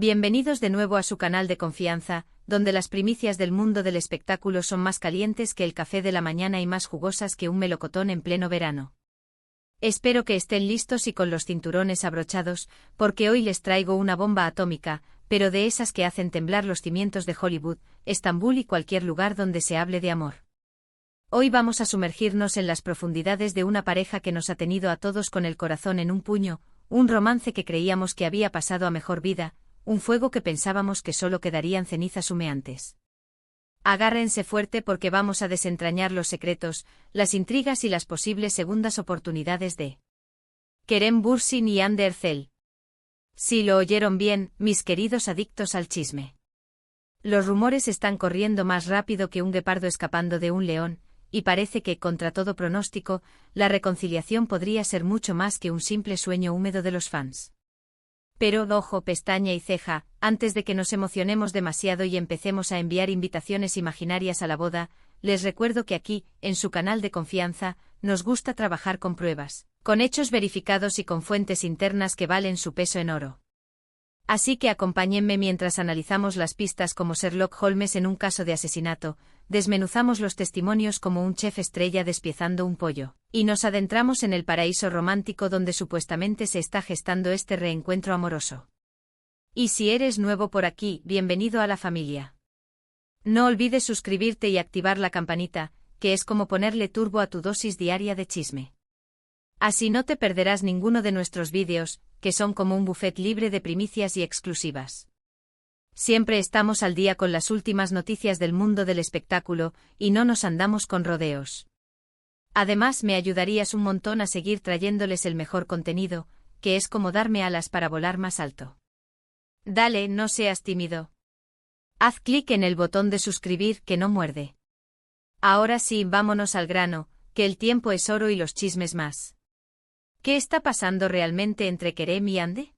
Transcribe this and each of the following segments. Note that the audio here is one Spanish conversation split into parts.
Bienvenidos de nuevo a su canal de confianza, donde las primicias del mundo del espectáculo son más calientes que el café de la mañana y más jugosas que un melocotón en pleno verano. Espero que estén listos y con los cinturones abrochados, porque hoy les traigo una bomba atómica, pero de esas que hacen temblar los cimientos de Hollywood, Estambul y cualquier lugar donde se hable de amor. Hoy vamos a sumergirnos en las profundidades de una pareja que nos ha tenido a todos con el corazón en un puño, un romance que creíamos que había pasado a mejor vida, un fuego que pensábamos que solo quedarían cenizas humeantes. Agárrense fuerte porque vamos a desentrañar los secretos, las intrigas y las posibles segundas oportunidades de Kerem Bürsin y Hande Erçel. Si lo oyeron bien, mis queridos adictos al chisme. Los rumores están corriendo más rápido que un guepardo escapando de un león, y parece que, contra todo pronóstico, la reconciliación podría ser mucho más que un simple sueño húmedo de los fans. Pero, ojo, pestaña y ceja, antes de que nos emocionemos demasiado y empecemos a enviar invitaciones imaginarias a la boda, les recuerdo que aquí, en su canal de confianza, nos gusta trabajar con pruebas, con hechos verificados y con fuentes internas que valen su peso en oro. Así que acompáñenme mientras analizamos las pistas como Sherlock Holmes en un caso de asesinato, desmenuzamos los testimonios como un chef estrella despiezando un pollo, y nos adentramos en el paraíso romántico donde supuestamente se está gestando este reencuentro amoroso. Y si eres nuevo por aquí, bienvenido a la familia. No olvides suscribirte y activar la campanita, que es como ponerle turbo a tu dosis diaria de chisme. Así no te perderás ninguno de nuestros vídeos, que son como un buffet libre de primicias y exclusivas. Siempre estamos al día con las últimas noticias del mundo del espectáculo, y no nos andamos con rodeos. Además, me ayudarías un montón a seguir trayéndoles el mejor contenido, que es como darme alas para volar más alto. Dale, no seas tímido. Haz clic en el botón de suscribir que no muerde. Ahora sí, vámonos al grano, que el tiempo es oro y los chismes más. ¿Qué está pasando realmente entre Kerem y Hande?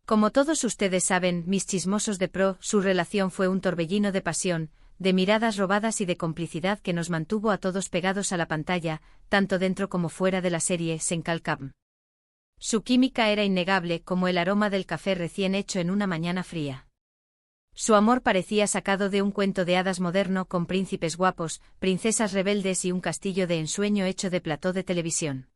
Como todos ustedes saben, mis chismosos de pro, su relación fue un torbellino de pasión, de miradas robadas y de complicidad que nos mantuvo a todos pegados a la pantalla, tanto dentro como fuera de la serie Senkalkam. Su química era innegable como el aroma del café recién hecho en una mañana fría. Su amor parecía sacado de un cuento de hadas moderno con príncipes guapos, princesas rebeldes y un castillo de ensueño hecho de plató de televisión.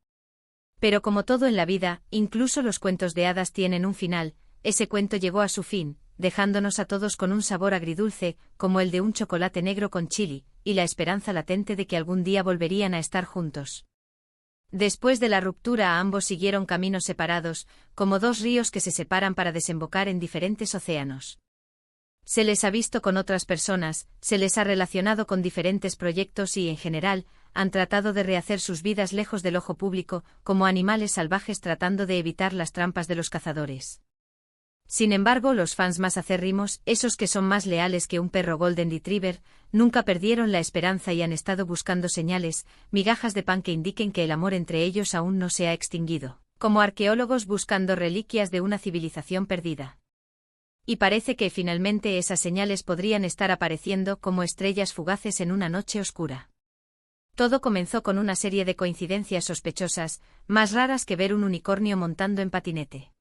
Pero como todo en la vida, incluso los cuentos de hadas tienen un final, ese cuento llegó a su fin, dejándonos a todos con un sabor agridulce, como el de un chocolate negro con chili, y la esperanza latente de que algún día volverían a estar juntos. Después de la ruptura ambos siguieron caminos separados, como dos ríos que se separan para desembocar en diferentes océanos. Se les ha visto con otras personas, se les ha relacionado con diferentes proyectos y, en general, han tratado de rehacer sus vidas lejos del ojo público, como animales salvajes tratando de evitar las trampas de los cazadores. Sin embargo, los fans más acérrimos, esos que son más leales que un perro Golden Retriever, nunca perdieron la esperanza y han estado buscando señales, migajas de pan que indiquen que el amor entre ellos aún no se ha extinguido, como arqueólogos buscando reliquias de una civilización perdida. Y parece que finalmente esas señales podrían estar apareciendo como estrellas fugaces en una noche oscura. Todo comenzó con una serie de coincidencias sospechosas, más raras que ver un unicornio montando en patinete.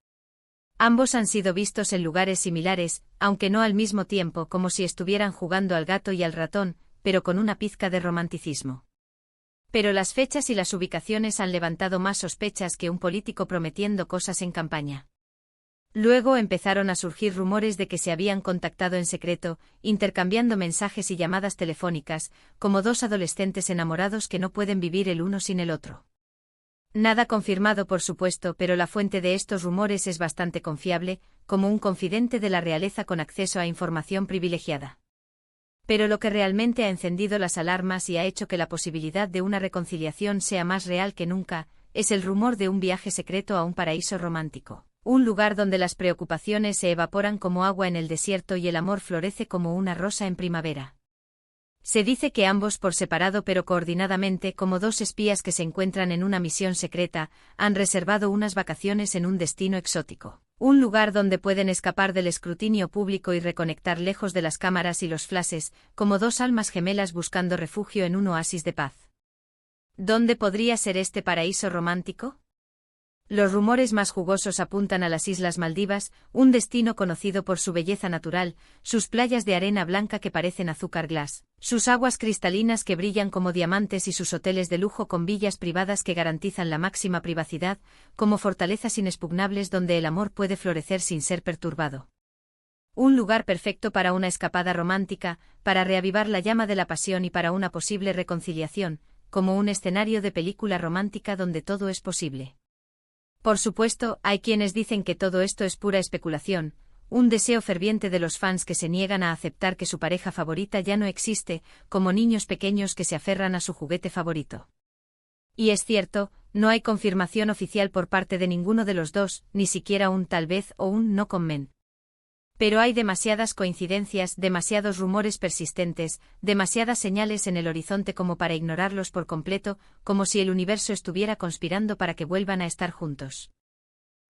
Ambos han sido vistos en lugares similares, aunque no al mismo tiempo, como si estuvieran jugando al gato y al ratón, pero con una pizca de romanticismo. Pero las fechas y las ubicaciones han levantado más sospechas que un político prometiendo cosas en campaña. Luego empezaron a surgir rumores de que se habían contactado en secreto, intercambiando mensajes y llamadas telefónicas, como dos adolescentes enamorados que no pueden vivir el uno sin el otro. Nada confirmado por supuesto, pero la fuente de estos rumores es bastante confiable, como un confidente de la realeza con acceso a información privilegiada. Pero lo que realmente ha encendido las alarmas y ha hecho que la posibilidad de una reconciliación sea más real que nunca, es el rumor de un viaje secreto a un paraíso romántico. Un lugar donde las preocupaciones se evaporan como agua en el desierto y el amor florece como una rosa en primavera. Se dice que ambos por separado pero coordinadamente, como dos espías que se encuentran en una misión secreta, han reservado unas vacaciones en un destino exótico. Un lugar donde pueden escapar del escrutinio público y reconectar lejos de las cámaras y los flashes, como dos almas gemelas buscando refugio en un oasis de paz. ¿Dónde podría ser este paraíso romántico? Los rumores más jugosos apuntan a las Islas Maldivas, un destino conocido por su belleza natural, sus playas de arena blanca que parecen azúcar glass, sus aguas cristalinas que brillan como diamantes y sus hoteles de lujo con villas privadas que garantizan la máxima privacidad, como fortalezas inexpugnables donde el amor puede florecer sin ser perturbado. Un lugar perfecto para una escapada romántica, para reavivar la llama de la pasión y para una posible reconciliación, como un escenario de película romántica donde todo es posible. Por supuesto, hay quienes dicen que todo esto es pura especulación, un deseo ferviente de los fans que se niegan a aceptar que su pareja favorita ya no existe, como niños pequeños que se aferran a su juguete favorito. Y es cierto, no hay confirmación oficial por parte de ninguno de los dos, ni siquiera un tal vez o un no comment. Pero hay demasiadas coincidencias, demasiados rumores persistentes, demasiadas señales en el horizonte como para ignorarlos por completo, como si el universo estuviera conspirando para que vuelvan a estar juntos.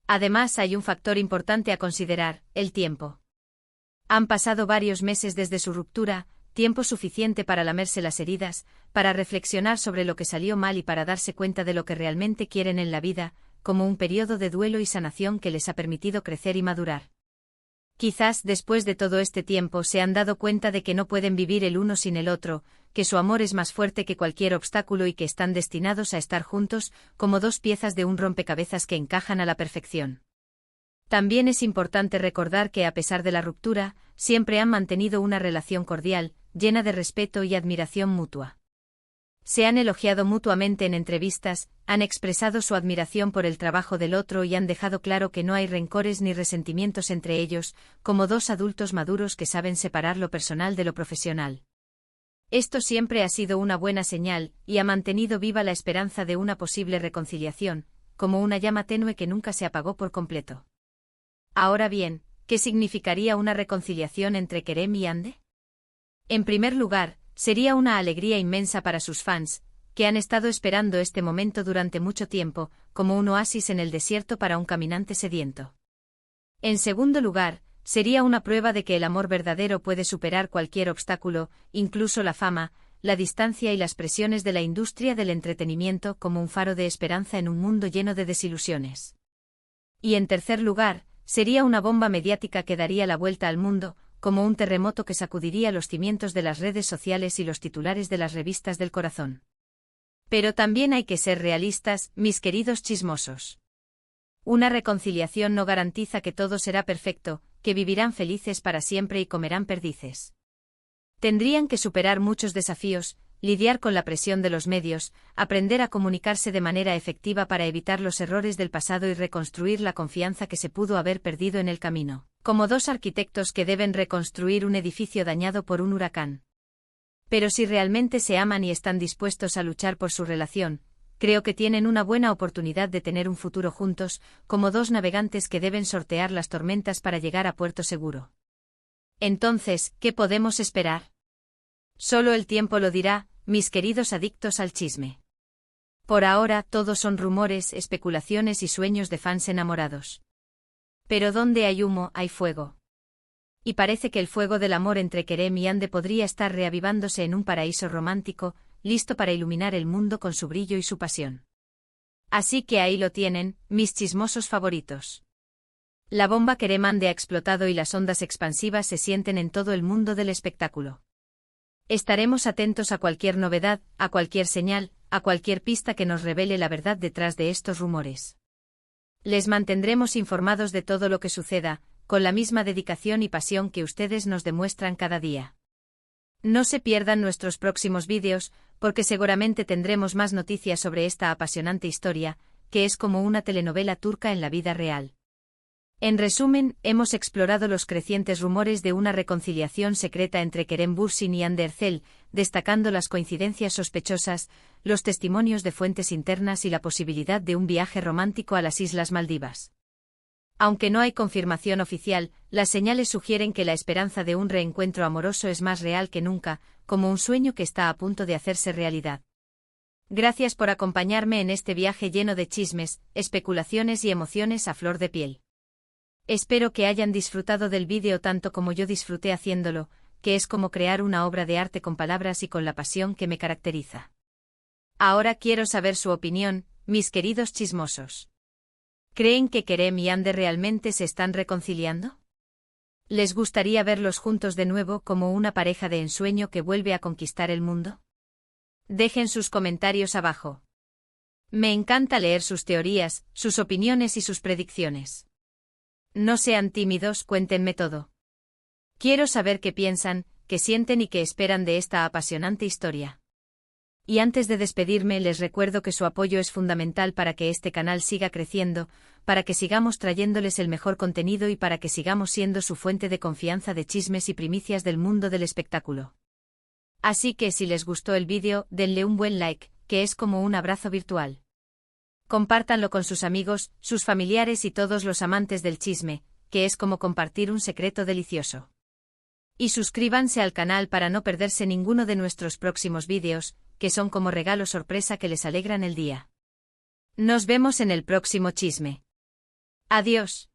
Además, hay un factor importante a considerar: el tiempo. Han pasado varios meses desde su ruptura, tiempo suficiente para lamerse las heridas, para reflexionar sobre lo que salió mal y para darse cuenta de lo que realmente quieren en la vida, como un periodo de duelo y sanación que les ha permitido crecer y madurar. Quizás después de todo este tiempo se han dado cuenta de que no pueden vivir el uno sin el otro, que su amor es más fuerte que cualquier obstáculo y que están destinados a estar juntos, como dos piezas de un rompecabezas que encajan a la perfección. También es importante recordar que a pesar de la ruptura, siempre han mantenido una relación cordial, llena de respeto y admiración mutua. Se han elogiado mutuamente en entrevistas, han expresado su admiración por el trabajo del otro y han dejado claro que no hay rencores ni resentimientos entre ellos, como dos adultos maduros que saben separar lo personal de lo profesional. Esto siempre ha sido una buena señal, y ha mantenido viva la esperanza de una posible reconciliación, como una llama tenue que nunca se apagó por completo. Ahora bien, ¿qué significaría una reconciliación entre Kerem y Hande? En primer lugar, sería una alegría inmensa para sus fans, que han estado esperando este momento durante mucho tiempo, como un oasis en el desierto para un caminante sediento. En segundo lugar, sería una prueba de que el amor verdadero puede superar cualquier obstáculo, incluso la fama, la distancia y las presiones de la industria del entretenimiento, como un faro de esperanza en un mundo lleno de desilusiones. Y en tercer lugar, sería una bomba mediática que daría la vuelta al mundo, como un terremoto que sacudiría los cimientos de las redes sociales y los titulares de las revistas del corazón. Pero también hay que ser realistas, mis queridos chismosos. Una reconciliación no garantiza que todo será perfecto, que vivirán felices para siempre y comerán perdices. Tendrían que superar muchos desafíos, lidiar con la presión de los medios, aprender a comunicarse de manera efectiva para evitar los errores del pasado y reconstruir la confianza que se pudo haber perdido en el camino, como dos arquitectos que deben reconstruir un edificio dañado por un huracán. Pero si realmente se aman y están dispuestos a luchar por su relación, creo que tienen una buena oportunidad de tener un futuro juntos, como dos navegantes que deben sortear las tormentas para llegar a puerto seguro. Entonces, ¿qué podemos esperar? Solo el tiempo lo dirá, mis queridos adictos al chisme. Por ahora, todos son rumores, especulaciones y sueños de fans enamorados. Pero donde hay humo, hay fuego. Y parece que el fuego del amor entre Kerem y Hande podría estar reavivándose en un paraíso romántico, listo para iluminar el mundo con su brillo y su pasión. Así que ahí lo tienen, mis chismosos favoritos. La bomba Kerem-Hande ha explotado y las ondas expansivas se sienten en todo el mundo del espectáculo. Estaremos atentos a cualquier novedad, a cualquier señal, a cualquier pista que nos revele la verdad detrás de estos rumores. Les mantendremos informados de todo lo que suceda, con la misma dedicación y pasión que ustedes nos demuestran cada día. No se pierdan nuestros próximos vídeos, porque seguramente tendremos más noticias sobre esta apasionante historia, que es como una telenovela turca en la vida real. En resumen, hemos explorado los crecientes rumores de una reconciliación secreta entre Kerem Bürsin y Hande Erçel, destacando las coincidencias sospechosas, los testimonios de fuentes internas y la posibilidad de un viaje romántico a las Islas Maldivas. Aunque no hay confirmación oficial, las señales sugieren que la esperanza de un reencuentro amoroso es más real que nunca, como un sueño que está a punto de hacerse realidad. Gracias por acompañarme en este viaje lleno de chismes, especulaciones y emociones a flor de piel. Espero que hayan disfrutado del vídeo tanto como yo disfruté haciéndolo, que es como crear una obra de arte con palabras y con la pasión que me caracteriza. Ahora quiero saber su opinión, mis queridos chismosos. ¿Creen que Kerem y Ander realmente se están reconciliando? ¿Les gustaría verlos juntos de nuevo como una pareja de ensueño que vuelve a conquistar el mundo? Dejen sus comentarios abajo. Me encanta leer sus teorías, sus opiniones y sus predicciones. No sean tímidos, cuéntenme todo. Quiero saber qué piensan, qué sienten y qué esperan de esta apasionante historia. Y antes de despedirme les recuerdo que su apoyo es fundamental para que este canal siga creciendo, para que sigamos trayéndoles el mejor contenido y para que sigamos siendo su fuente de confianza de chismes y primicias del mundo del espectáculo. Así que si les gustó el vídeo, denle un buen like, que es como un abrazo virtual. Compártanlo con sus amigos, sus familiares y todos los amantes del chisme, que es como compartir un secreto delicioso. Y suscríbanse al canal para no perderse ninguno de nuestros próximos vídeos, que son como regalo sorpresa que les alegran el día. Nos vemos en el próximo chisme. Adiós.